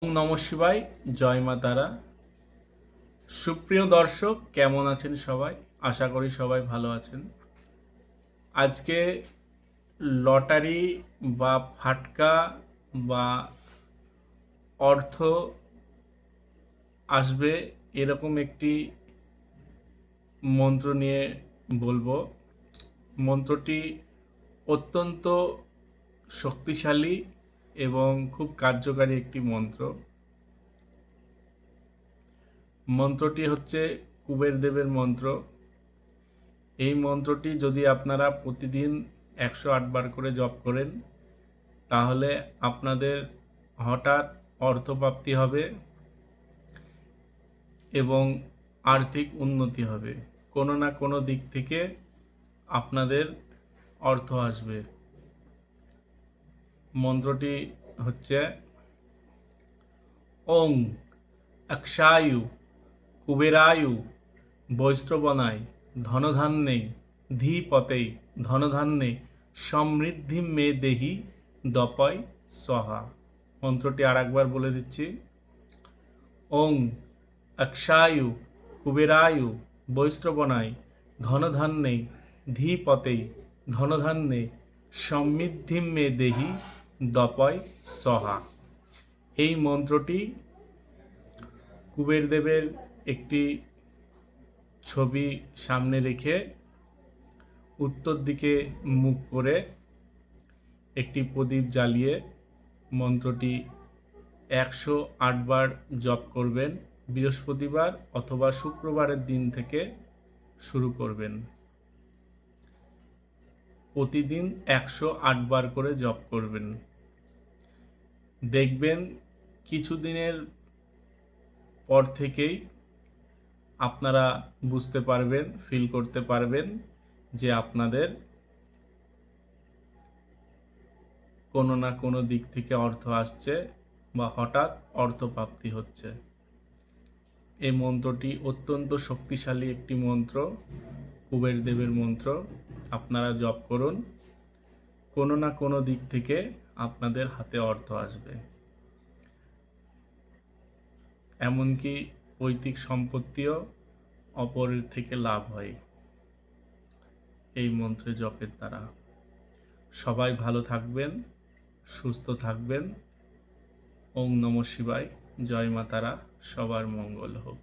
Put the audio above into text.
ওম নমঃ শিবায়। জয় মা তারা। সুপ্রিয় দর্শক, কেমন আছেন সবাই? আশা করি সবাই ভালো আছেন। আজকে লটারি বা ফাটকা বা অর্থ আসবে এরকম একটি মন্ত্র নিয়ে বলবো। মন্ত্রটি অত্যন্ত শক্তিশালী এবং খুব কার্যকারী একটি মন্ত্র। মন্ত্রটি হচ্ছে কুবের দেবের মন্ত্র। এই মন্ত্রটি যদি আপনারা প্রতিদিন 108 বার করে জপ করেন, তাহলে আপনাদের হঠাৎ অর্থপ্রাপ্তি হবে এবং আর্থিক উন্নতি হবে। কোনো না কোনো দিক থেকে আপনাদের অর্থ আসবে। মন্ত্রটি হচ্ছে ওং অক্ষায়ু কুবেরায়ু বৈশ্রবণায় ধনধান্যে ধীপতেই ধনধান্যে সমৃদ্ধি মে দেহি দপয় সহা। মন্ত্রটি আর একবার বলে দিচ্ছি। ওং অক্ষায়ু কুবেরায়ু বৈশ্রবণায় ধনধান্যে ধীপতেই ধনধান্যে সমৃদ্ধি মে দেহি দপয় সহা। এই মন্ত্রটি কুবের দেবের একটি ছবি সামনে রেখে উত্তর দিকে মুখ করে একটি প্রদীপ জ্বালিয়ে মন্ত্রটি 108 বার জপ করবেন। বৃহস্পতিবার অথবা শুক্রবারের দিন থেকে শুরু করবেন। প্রতিদিন 108 বার করে জপ করবেন। দেখবেন কিছুদিনের পর থেকেই আপনারা বুঝতে পারবেন, ফিল করতে পারবেন যে আপনাদের কোনো না কোনো দিক থেকে অর্থ আসছে বা হঠাৎ অর্থপ্রাপ্তি হচ্ছে। এই মন্ত্রটি অত্যন্ত শক্তিশালী একটি মন্ত্র, কুবের দেবের মন্ত্র। আপনারা জপ করুন, কোনো না কোনো দিক থেকে আপনাদের হাতে অর্থ আসবে। এমনকি পৈতৃক সম্পত্তিও অপরের থেকে লাভ হয় এই মন্ত্রে জপের দ্বারা। সবাই ভালো থাকবেন, সুস্থ থাকবেন। ওম নমঃ শিবায়। জয় মা তারা। সবার মঙ্গল হোক।